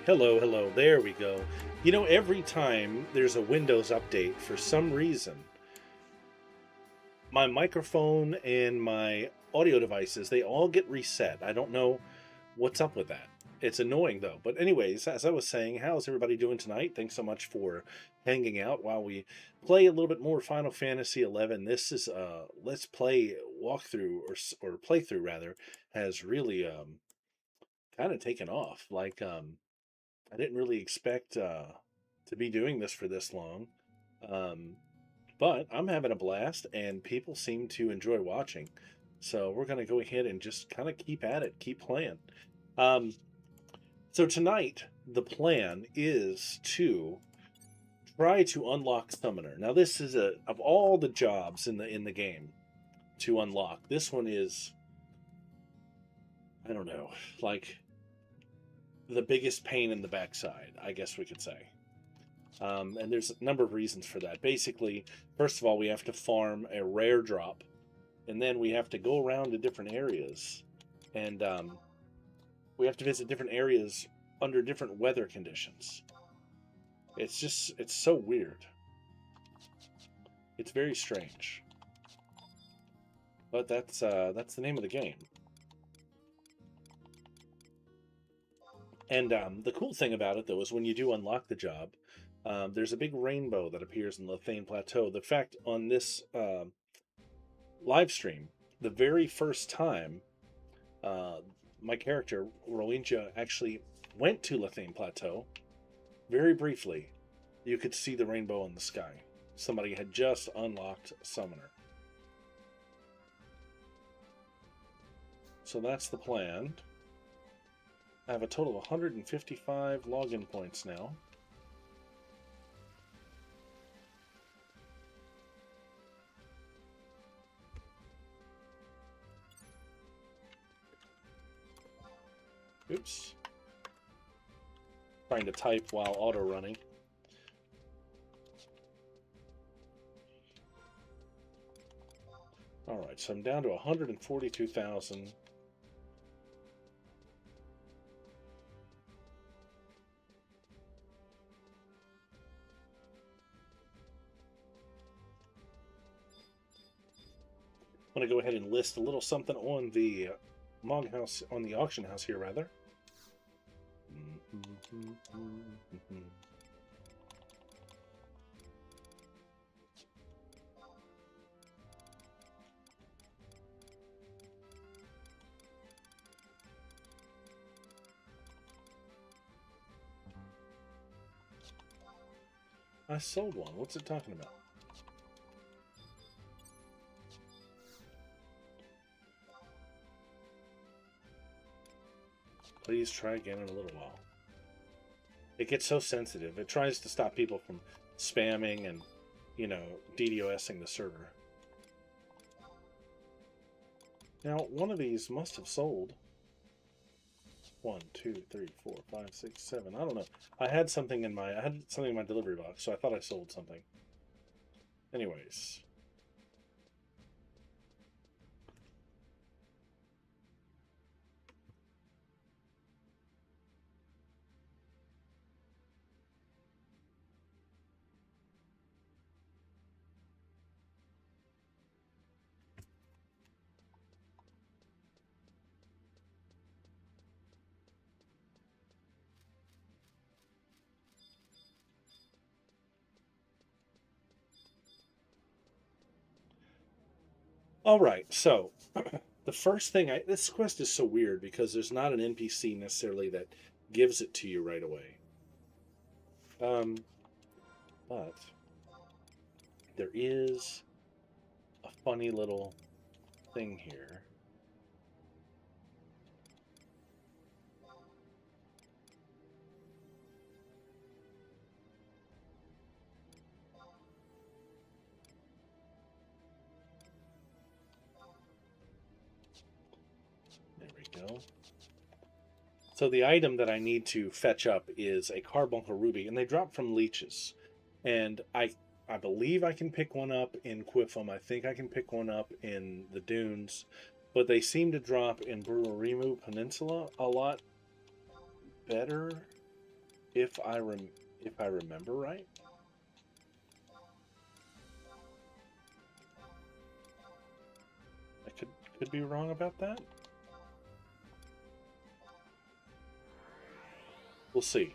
Hello, hello. There we go. You know, every time there's a Windows update, for some reason, my microphone and my audio devices, they all get reset. I don't know what's up with that. It's annoying though. But anyways, as I was saying, how's everybody doing tonight? Thanks so much for hanging out while we play a little bit more Final Fantasy 11. This is let's play walkthrough or playthrough rather has really kind of taken off. I didn't really expect to be doing this for this long, um, but I'm having a blast, and people seem to enjoy watching. So we're going to go ahead and just kind of keep at it, keep playing. Um, so tonight, the plan is to try to unlock Summoner. Now, this is of all the jobs in the game to unlock. This one is, I don't know, like the biggest pain in the backside, I guess we could say. And there's a number of reasons for that. Basically, first of all, we have to farm a rare drop, and then we have to go around to different areas, and we have to visit different areas under different weather conditions. It's so weird. It's very strange. But that's the name of the game. And the cool thing about it, though, is when you do unlock the job, there's a big rainbow that appears in the Thane Plateau. The fact on this live stream, the very first time my character, Rolinja, actually went to Lethane Plateau, very briefly, you could see the rainbow in the sky. Somebody had just unlocked Summoner. So that's the plan. I have a total of 155 login points now. Oops. Trying to type while auto running. Alright, so I'm down to 142,000. I'm going to go ahead and list a little something on the Mog House, on the auction house here, rather. I sold one. What's it talking about? Please try again in a little while. It gets so sensitive. It tries to stop people from spamming and, you know, DDoSing the server. Now, one of these must have sold. 1, 2, 3, 4, 5, 6, 7. I don't know. I had something in my delivery box, so I thought I sold something. Anyways. All right, so the first thing this quest is so weird because there's not an NPC necessarily that gives it to you right away. But there is a funny little thing here. Go. So the item that I need to fetch up is a carbuncle ruby, and they drop from leeches. And I believe I can pick one up in Quifum. I think I can pick one up in the dunes, but they seem to drop in Bururimu Peninsula a lot better. if I remember right. I could be wrong about that. We'll see.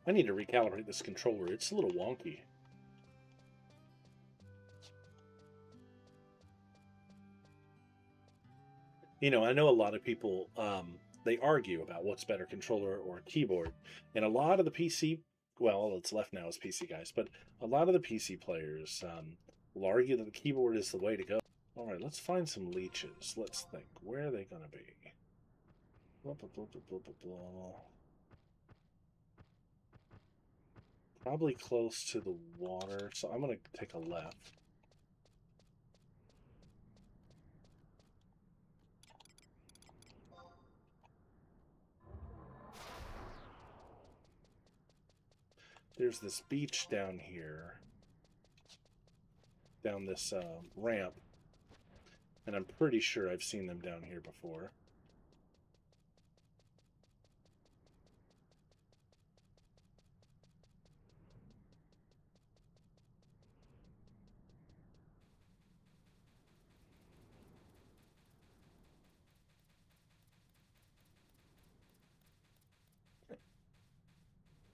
I need to recalibrate this controller. It's a little wonky. You know, I know a lot of people, they argue about what's better, controller or keyboard. And a lot of the PC, well, all that's left now is PC guys, but a lot of the PC players will argue that the keyboard is the way to go. All right, let's find some leeches. Let's think. Where are they going to be? Blah, blah, blah, blah, blah, blah, blah. Probably close to the water, so I'm going to take a left. There's this beach down here, down this ramp, and I'm pretty sure I've seen them down here before.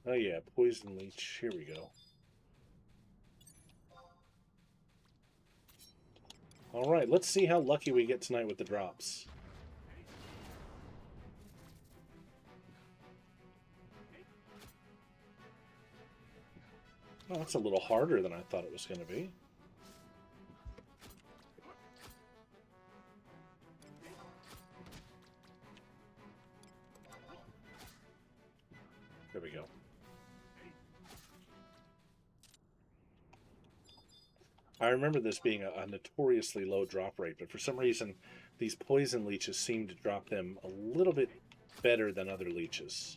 Oh yeah, poison leech. Here we go. All right, let's see how lucky we get tonight with the drops. Oh, that's a little harder than I thought it was going to be. There we go. I remember this being a notoriously low drop rate, but for some reason, these poison leeches seem to drop them a little bit better than other leeches.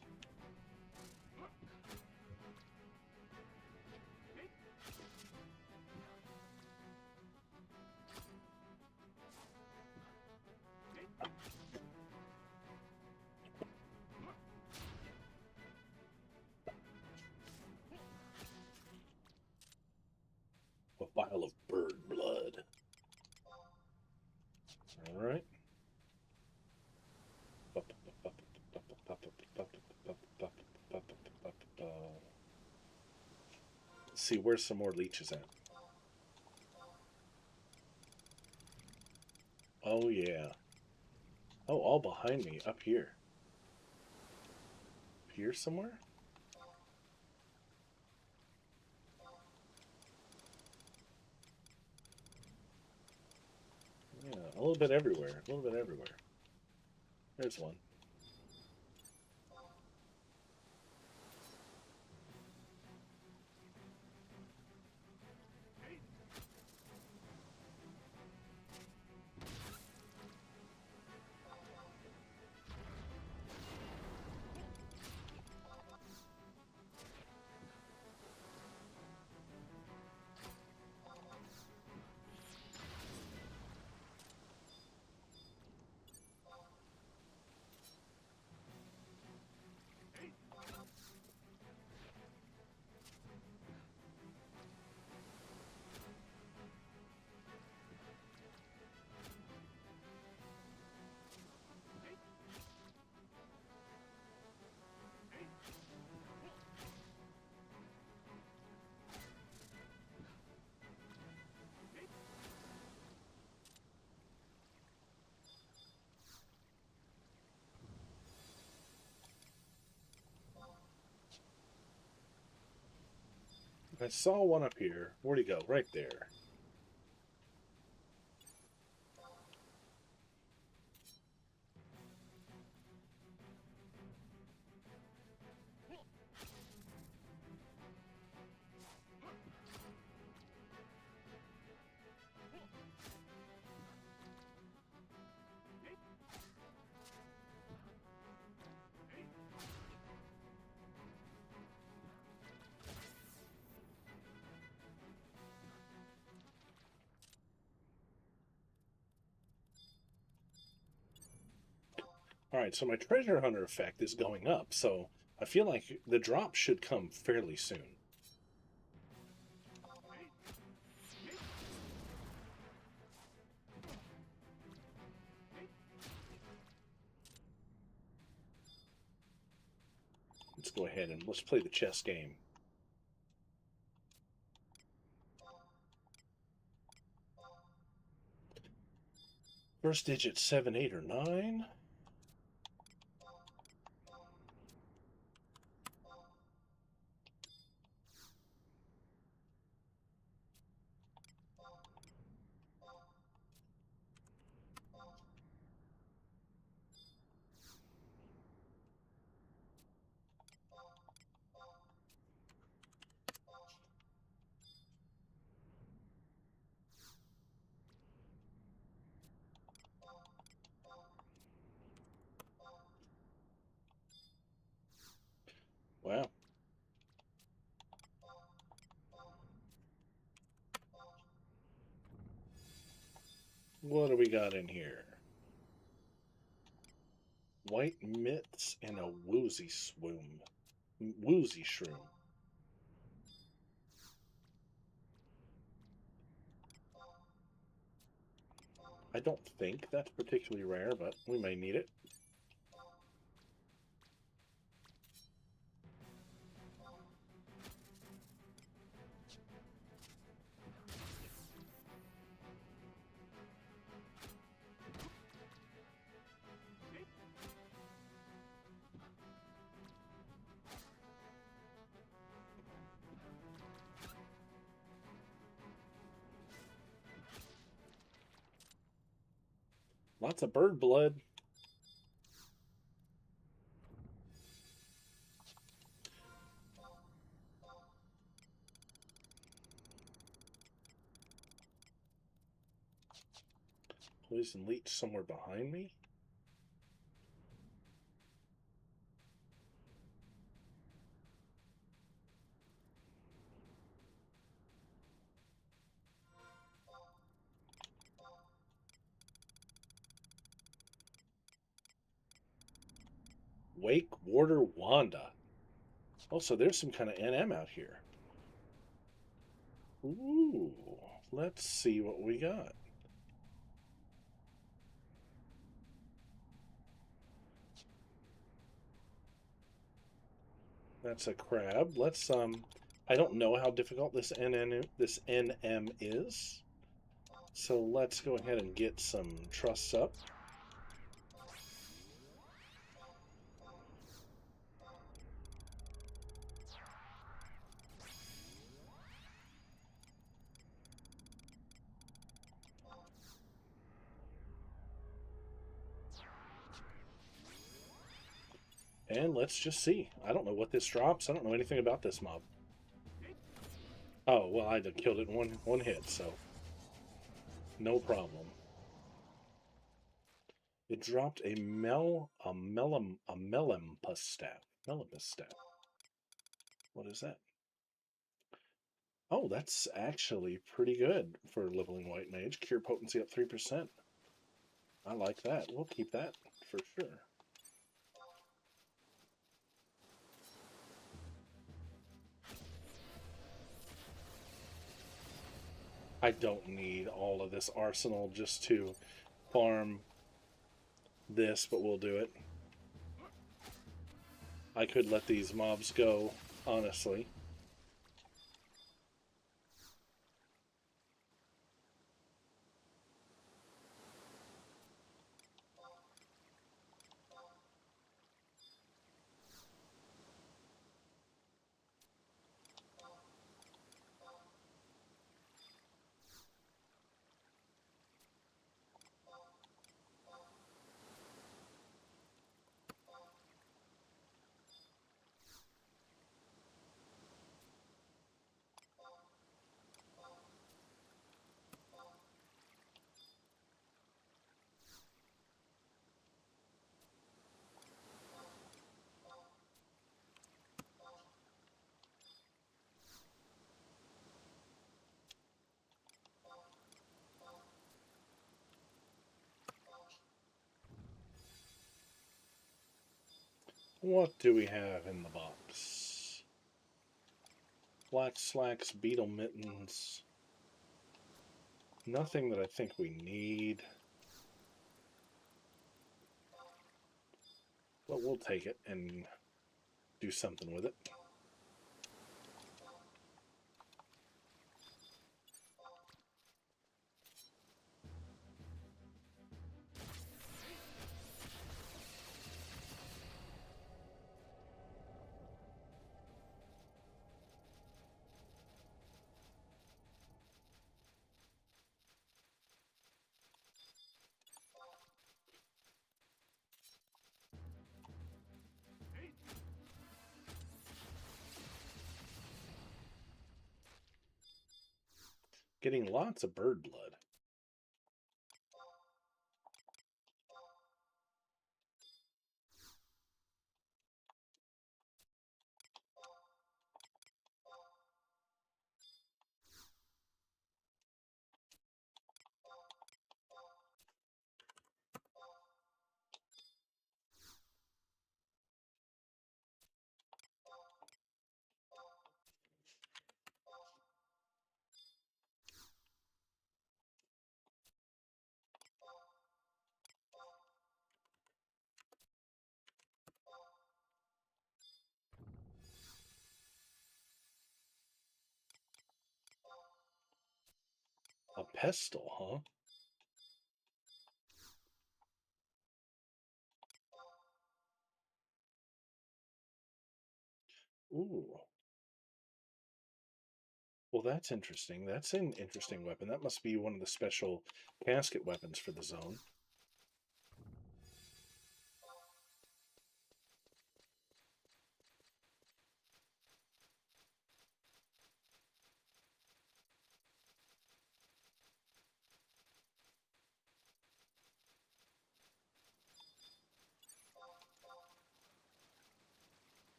A vial of bird blood. All right. Let's see, where's some more leeches at? Oh, yeah. Oh, all behind me, up here. Up here somewhere? Yeah, a little bit everywhere. A little bit everywhere. There's one. I saw one up here. Where'd he go? Right there. Alright, so my treasure hunter effect is going up, so I feel like the drop should come fairly soon. Let's go ahead and let's play the chess game. First digit 7, 8, or 9. Wow. What do we got in here? White mitts and a woozy swoon. Woozy shroom. I don't think that's particularly rare, but we may need it. Lots of bird blood. Poison leech somewhere behind me? Wake Warder Wanda. Oh, so there's some kind of NM out here. Ooh, let's see what we got. That's a crab. Let's I don't know how difficult this NM is. So let's go ahead and get some trusts up. And let's just see. I don't know what this drops. I don't know anything about this mob. Oh, well, I killed it in one hit, so no problem. It dropped a Melimpus staff. Melimpus staff. What is that? Oh, that's actually pretty good for leveling White Mage. Cure potency up 3%. I like that. We'll keep that for sure. I don't need all of this arsenal just to farm this, but we'll do it. I could let these mobs go, honestly. What do we have in the box? Black slacks, beetle mittens. Nothing that I think we need. But we'll take it and do something with it. Getting lots of bird blood. A pestle, huh? Ooh. Well, that's interesting. That's an interesting weapon. That must be one of the special casket weapons for the zone.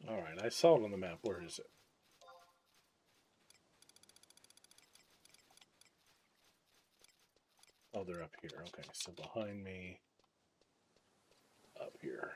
All right, I saw it on the map. Where is it? Oh, they're up here. Okay, so behind me, up here.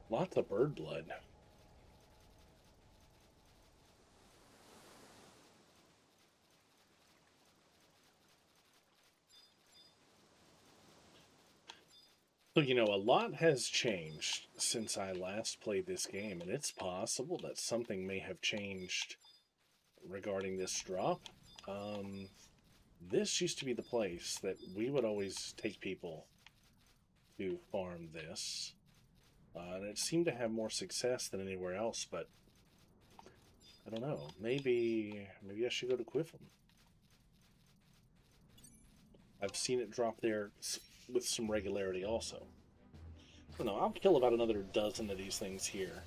Lots of bird blood. So, you know, a lot has changed since I last played this game, and it's possible that something may have changed regarding this drop. This used to be the place that we would always take people to farm this. And it seemed to have more success than anywhere else, but I don't know. Maybe I should go to Quiffin. I've seen it drop there with some regularity also. I don't know. I'll kill about another dozen of these things here.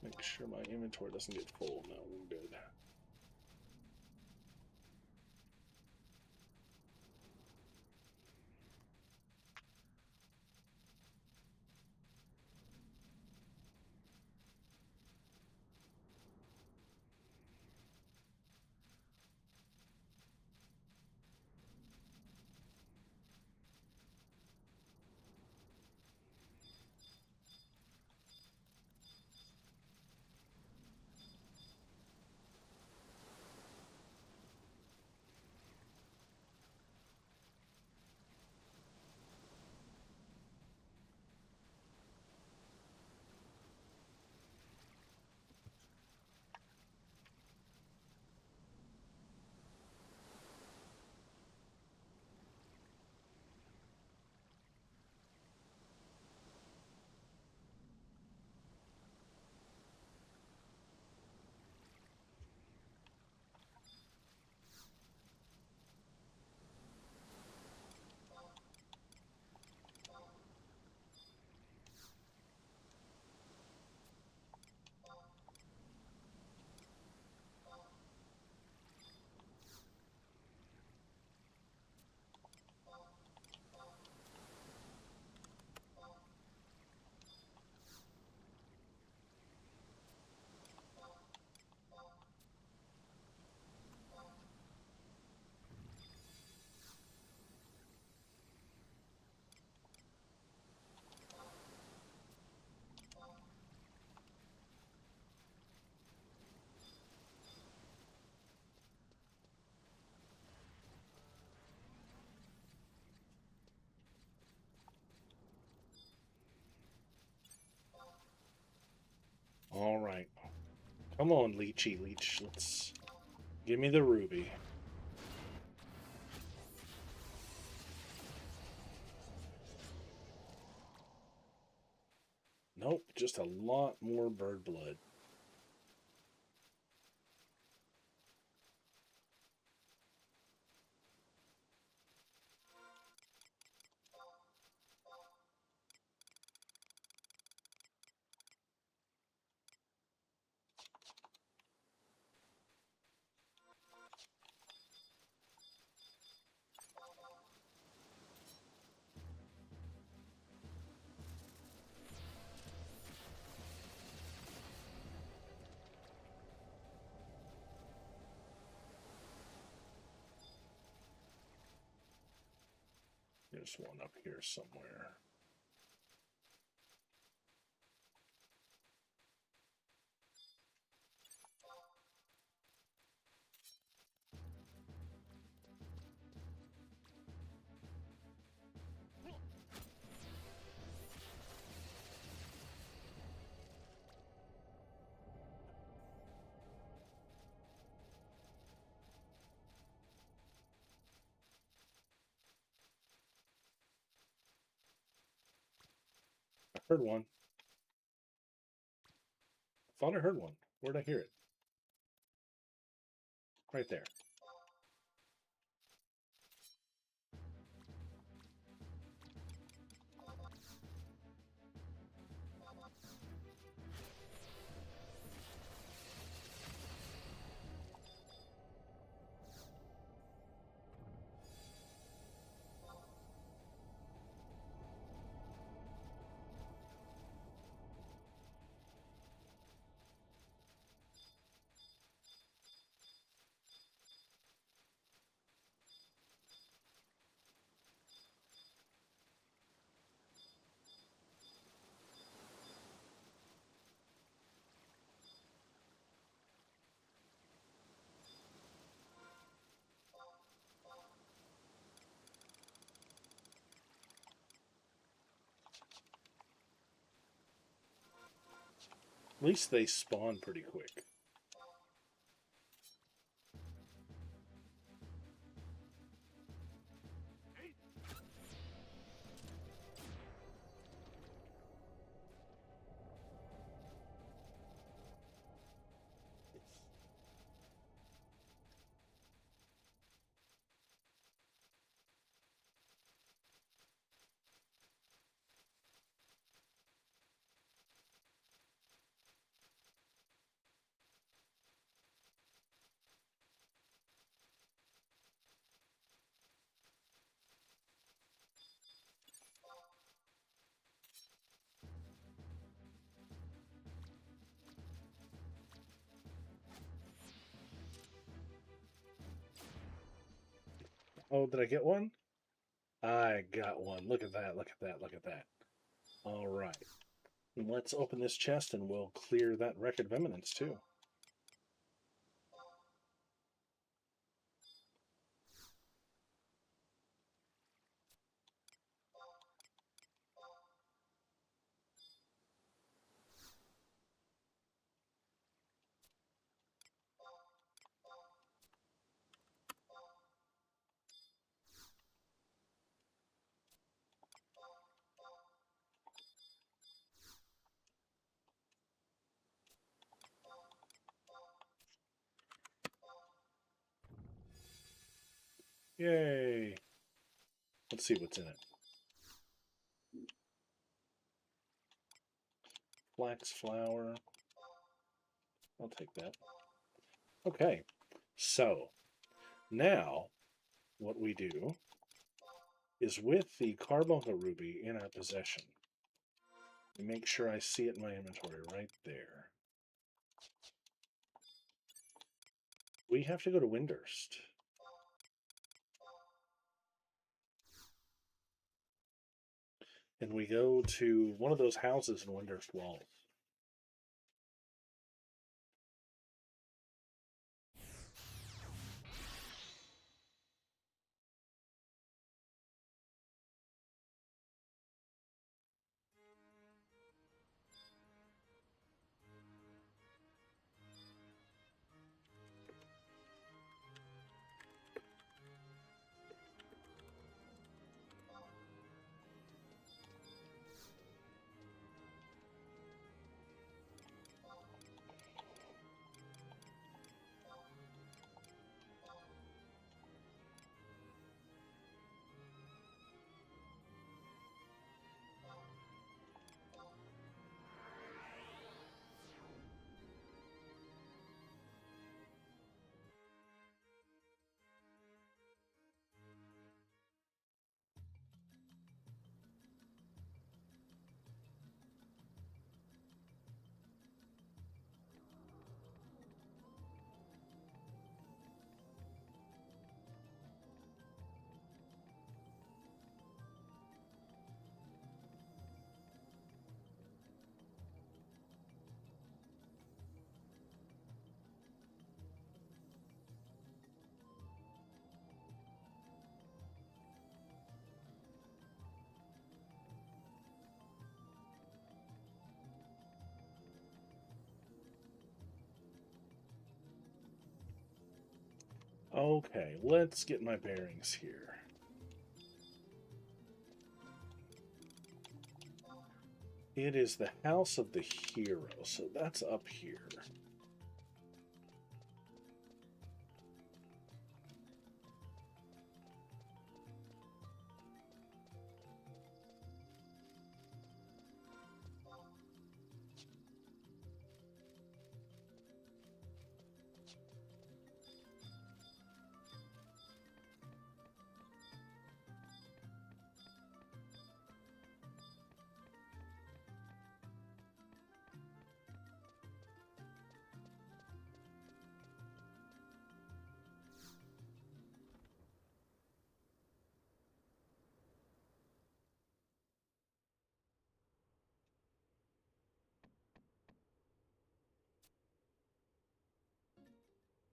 Make sure my inventory doesn't get full. No, we're good. All right. Come on, Leechy Leech. Let's give me the ruby. Nope, just a lot more bird blood. There's one up here somewhere. I heard one. I thought I heard one. Where'd I hear it? Right there. least they spawn pretty quick. Oh, did I get one? I got one. Look at that, look at that, look at that. All right. Let's open this chest and we'll clear that record of eminence too. Yay! Let's see what's in it. Flax flour. I'll take that. Okay, so now what we do is with the carbuncle ruby in our possession, make sure I see it in my inventory right there. We have to go to Windurst. And we go to one of those houses in Windurst Walls. Okay, let's get my bearings here. It is the House of the Hero, so that's up here.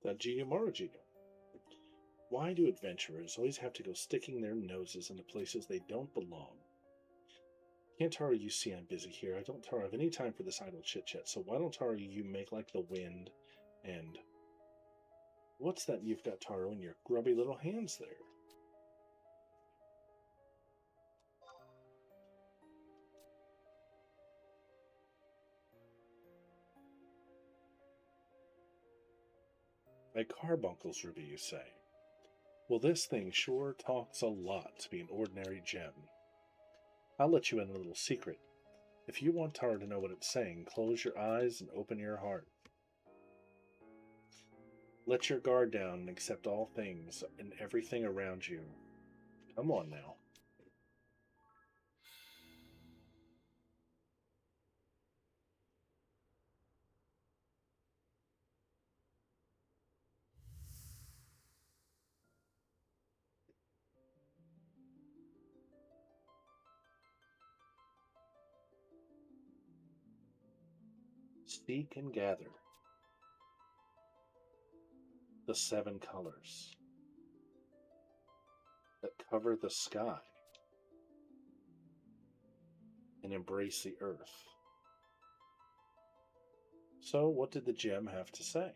The Gino Morogino. Why do adventurers always have to go sticking their noses into places they don't belong? Can't Tara, you see I'm busy here. I don't, Tara, have any time for this idle chit-chat, so why don't, Tara, you make like the wind and... What's that you've got, Taro, in your grubby little hands there? A carbuncle's ruby, you say? Well, this thing sure talks a lot to be an ordinary gem. I'll let you in a little secret. If you want Tara to know what it's saying, close your eyes and open your heart. Let your guard down and accept all things and everything around you. Come on now. Seek and gather the 7 colors that cover the sky and embrace the earth. So, what did the gem have to say?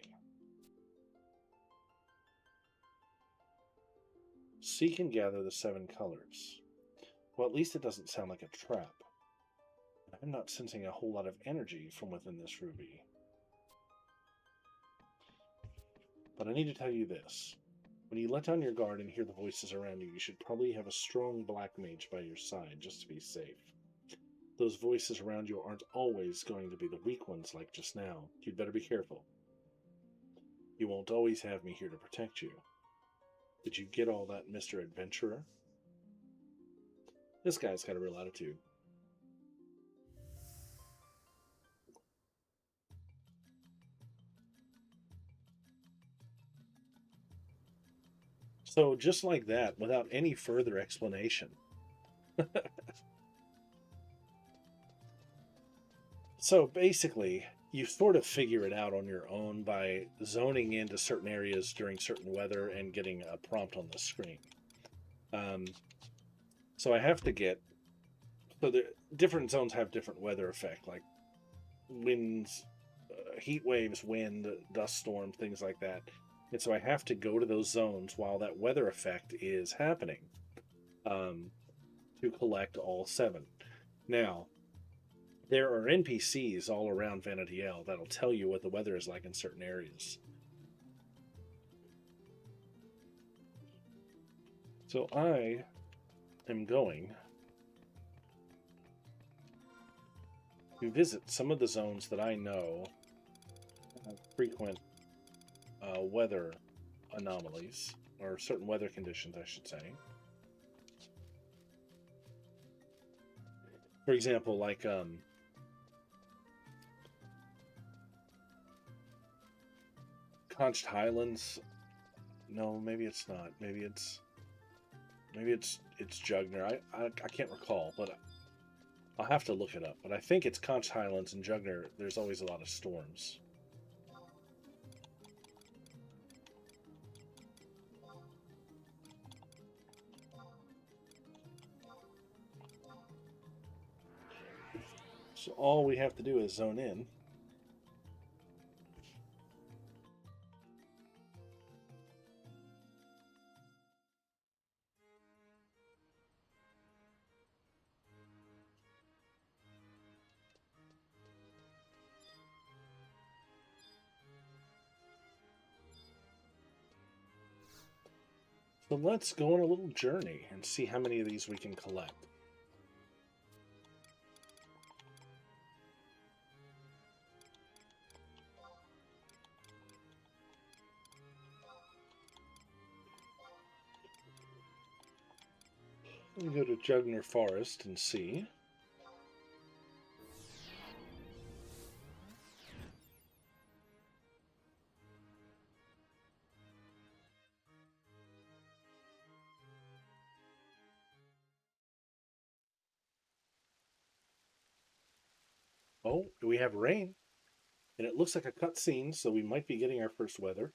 Seek and gather the 7 colors. Well, at least it doesn't sound like a trap. I'm not sensing a whole lot of energy from within this ruby. But I need to tell you this. When you let down your guard and hear the voices around you, you should probably have a strong black mage by your side just to be safe. Those voices around you aren't always going to be the weak ones like just now. You'd better be careful. You won't always have me here to protect you. Did you get all that, Mr. Adventurer? This guy's got a real attitude. So just like that, without any further explanation. So basically, you sort of figure it out on your own by zoning into certain areas during certain weather and getting a prompt on the screen. So I have to get... So the different zones have different weather effect, like winds, heat waves, wind, dust storms, things like that. And so I have to go to those zones while that weather effect is happening to collect all 7. Now, there are NPCs all around Vana'diel that'll tell you what the weather is like in certain areas. So I am going to visit some of the zones that I know have frequent weather anomalies, or certain weather conditions, I should say. For example, like Conch Highlands. No, maybe it's not. Maybe it's Jugner. I can't recall, but I'll have to look it up. But I think it's Conch Highlands and Jugner. There's always a lot of storms. So all we have to do is zone in. So let's go on a little journey and see how many of these we can collect. We go to Jugner Forest and see. Oh, we have rain. And it looks like a cutscene, so we might be getting our first weather.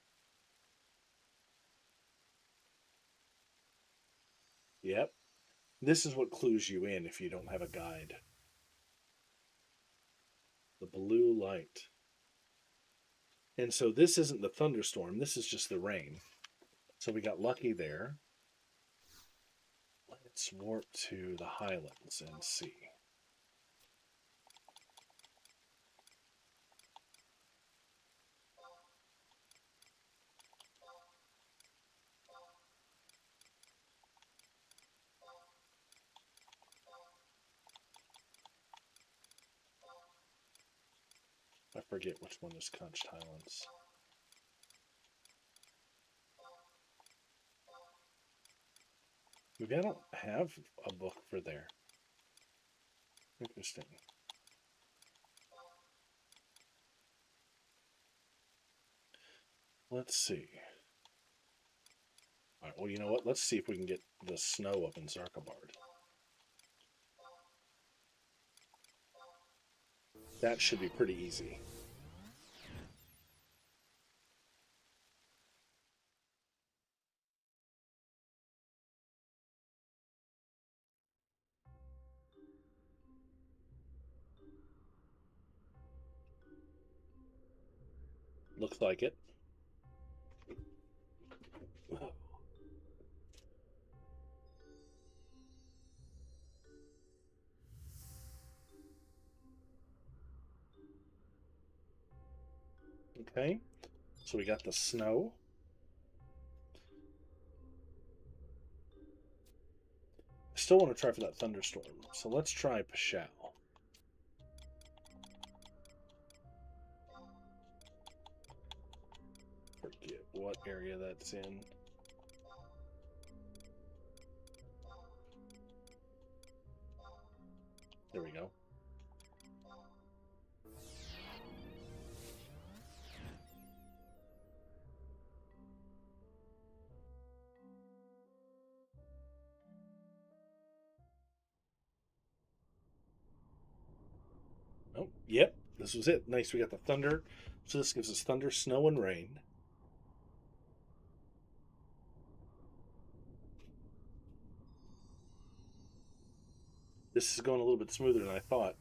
Yep. This is what clues you in if you don't have a guide. The blue light. And so this isn't the thunderstorm, this is just the rain. So we got lucky there. Let's warp to the Highlands and see. I forget which one is Conch Highlands. Maybe I don't have a book for there. Interesting. Let's see. All right, well, you know what? Let's see if we can get the snow up in Zarkabard. That should be pretty easy. Looks like it. Okay, so we got the snow. I still want to try for that thunderstorm, so let's try Pashao. Forget what area that's in. There we go. Oh, yep, this was it. Nice, we got the thunder. So this gives us thunder, snow, and rain. This is going a little bit smoother than I thought.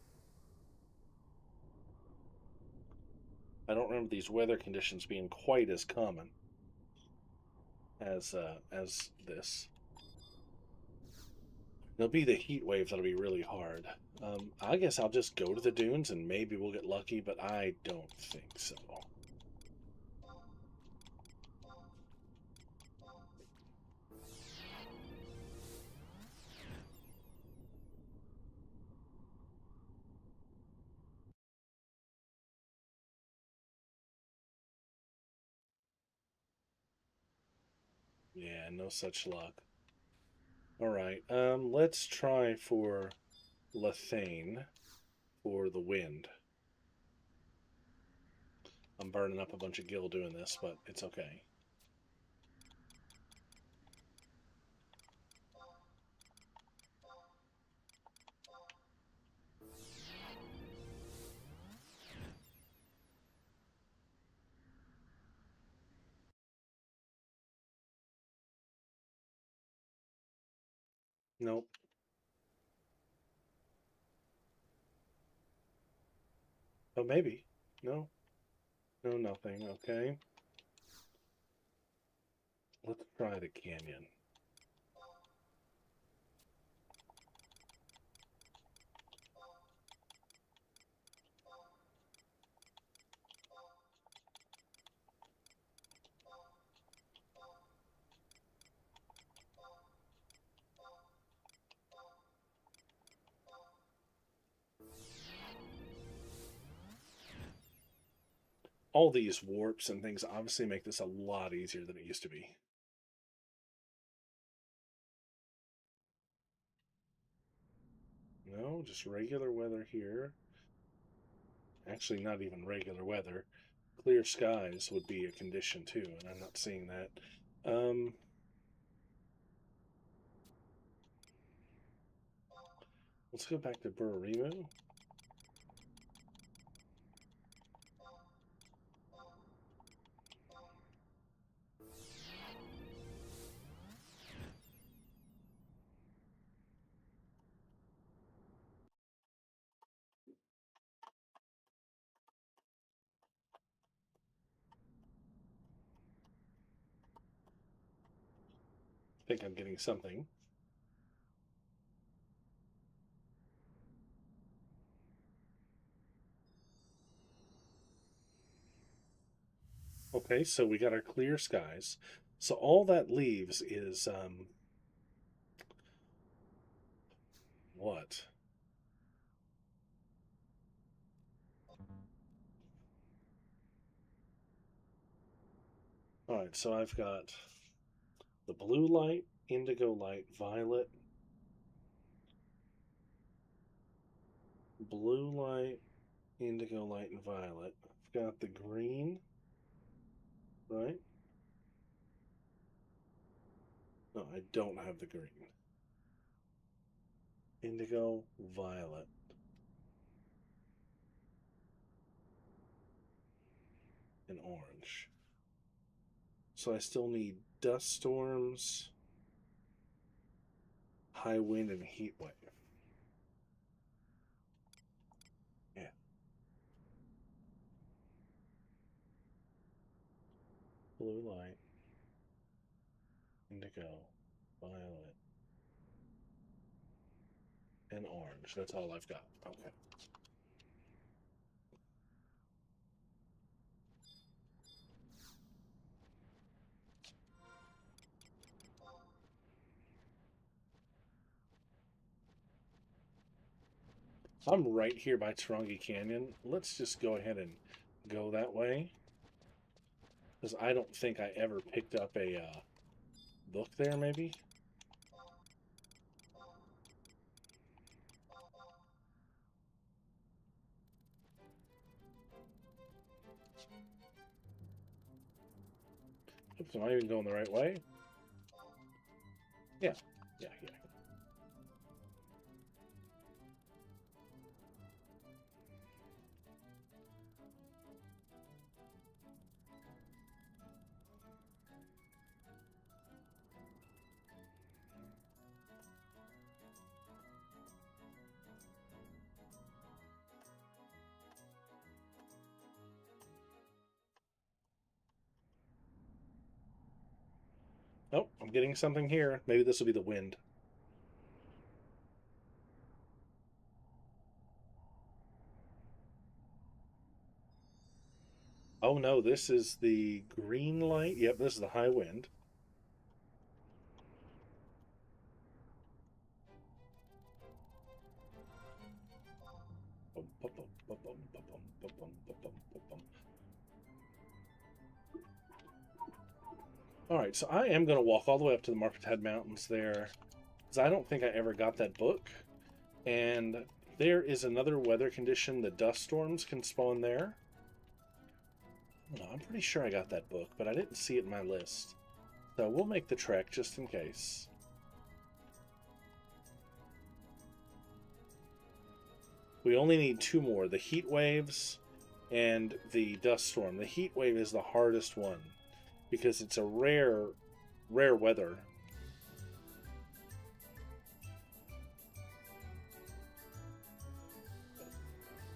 I don't remember these weather conditions being quite as common as this. There'll be the heat waves that'll be really hard. I guess I'll just go to the dunes and maybe we'll get lucky, but I don't think so. Yeah, no such luck. All right, let's try for Lethane for the wind. I'm burning up a bunch of gil doing this, but it's okay. Nope. Oh, maybe. No. No, nothing. Okay. Let's try the canyon. All these warps and things obviously make this a lot easier than it used to be. No, just regular weather here. Actually, not even regular weather. Clear skies would be a condition too, and I'm not seeing that. Um, let's go back to Burarimu. think I'm getting something. Okay, so we got our clear skies. So all that leaves is what? All right, so I've got the blue light, indigo light, violet, blue light, indigo light, and violet. I've got the green, right? No, I don't have the green. Indigo, violet, and orange. So I still need dust storms, high wind, and heat wave. Yeah. Blue light, indigo, violet, and orange. That's all I've got. Okay. I'm right here by Tarongi Canyon. Let's just go ahead and go that way. Because I don't think I ever picked up a book there, maybe? Oops, am I even going the right way? Yeah. Yeah, yeah. Oh, I'm getting something here. Maybe this will be the wind. Oh no, this is the green light. Yep, this is the high wind. All right, so I am going to walk all the way up to the Marquetad Mountains there, because I don't think I ever got that book. And there is another weather condition. The dust storms can spawn there. No, I'm pretty sure I got that book, but I didn't see it in my list. So we'll make the trek just in case. We only need two more, the heat waves and the dust storm. The heat wave is the hardest one because it's a rare weather.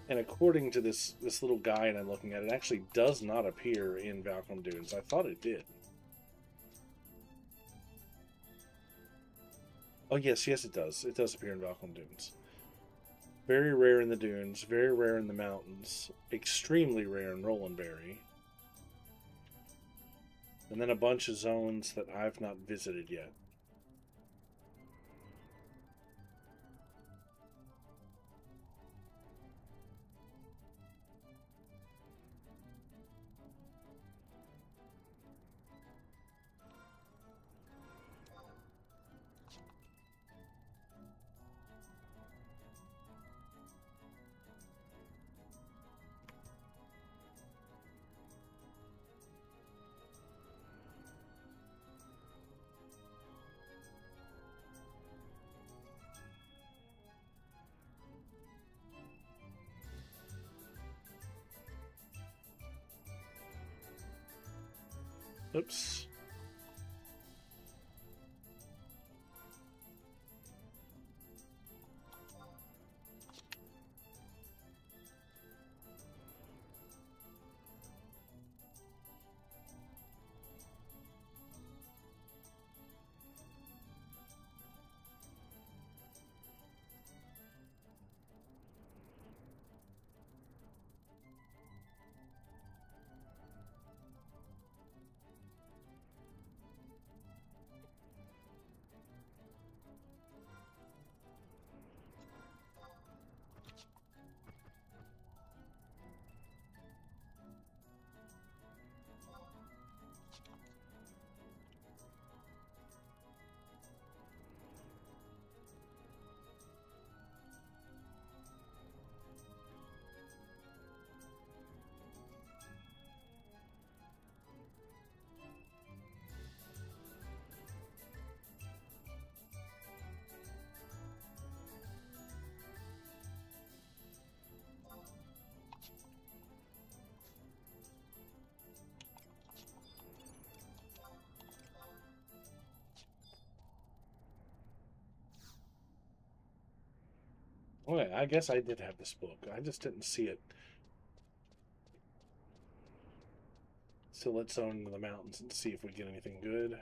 And according to this little guide I'm looking at, it actually does not appear in Valcom Dunes. I thought it did. Oh yes, yes it does. It does appear in Valcom Dunes. Very rare in the dunes, very rare in the mountains, extremely rare in Rolandberry. And then a bunch of zones that I've not visited yet. Oops. I guess I did have this book. I just didn't see it. So let's zone into the mountains and see if we get anything good.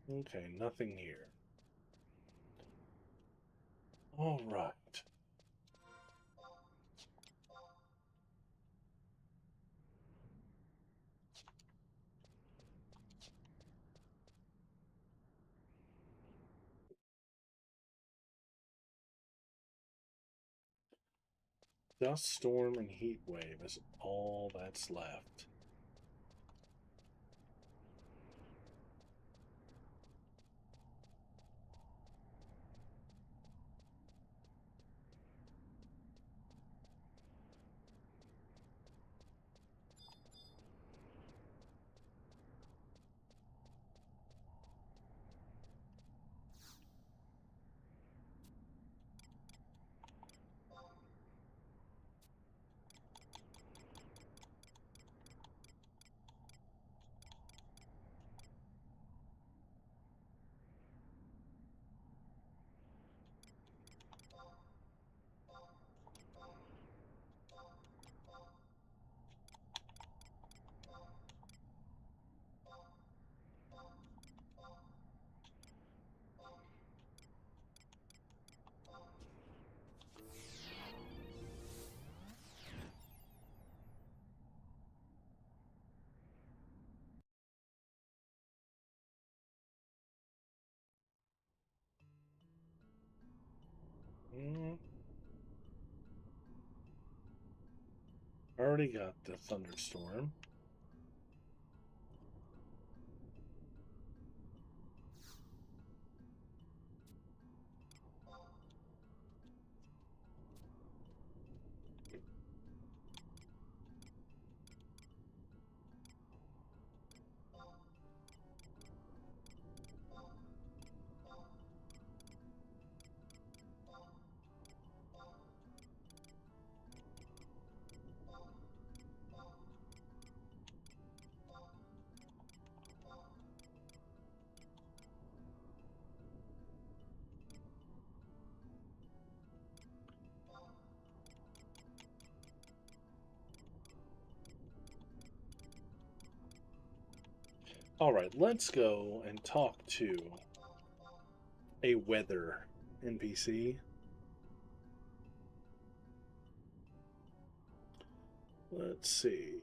Okay, nothing here. All right. Dust storm and heat wave is all that's left. Mm, already got the thunderstorm. All right, let's go and talk to a weather NPC. Let's see.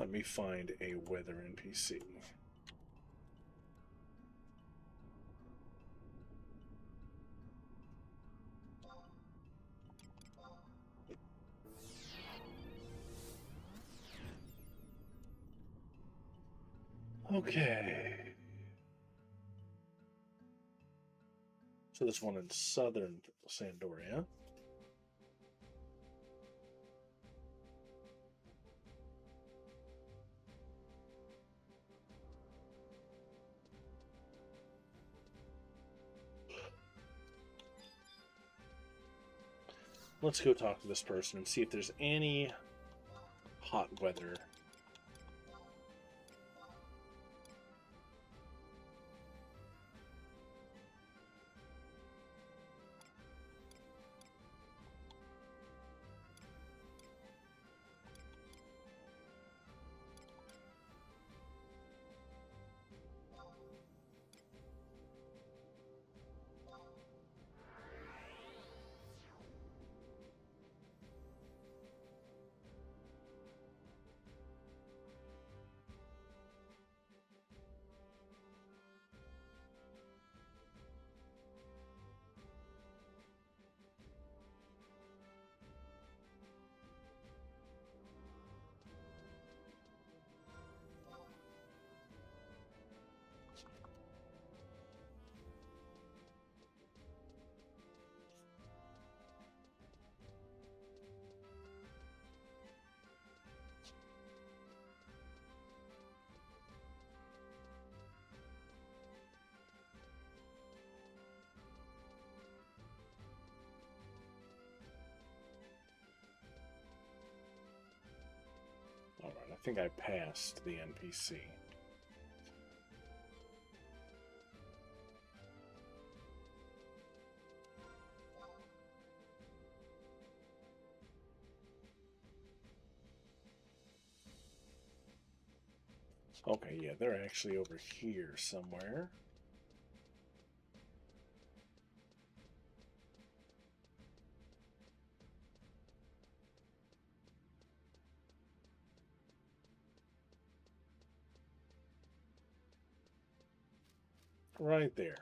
Let me find a weather NPC. Okay. So this one in southern Sandoria. Let's go talk to this person and see if there's any hot weather. think I passed the NPC. Okay, yeah, they're actually over here somewhere. Right there.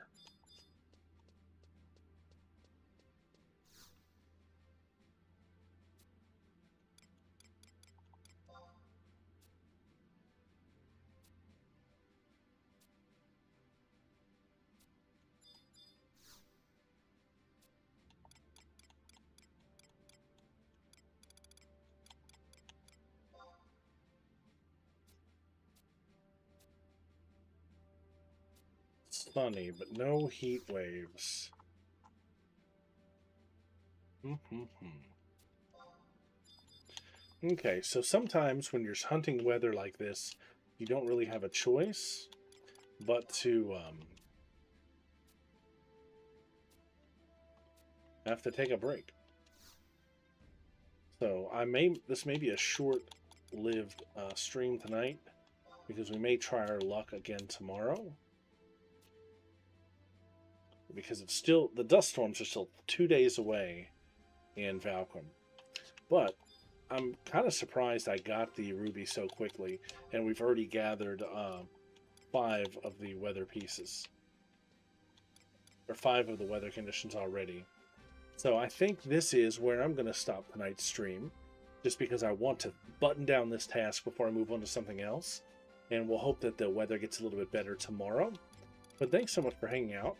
Sunny, but no heat waves. Okay, so sometimes when you're hunting weather like this, you don't really have a choice but to have to take a break. So this may be a short-lived stream tonight because we may try our luck again tomorrow. Because it's still, the dust storms are still 2 days away in Valcrum. But I'm kind of surprised I got the ruby so quickly, and we've already gathered 5 of the weather pieces. Or 5 of the weather conditions already. So I think this is where I'm going to stop tonight's stream, just because I want to button down this task before I move on to something else. And we'll hope that the weather gets a little bit better tomorrow. But thanks so much for hanging out.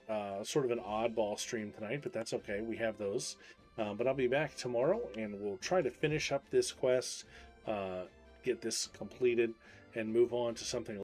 Sort of an oddball stream tonight, but that's okay. We have those. But I'll be back tomorrow, and we'll try to finish up this quest, get this completed, and move on to something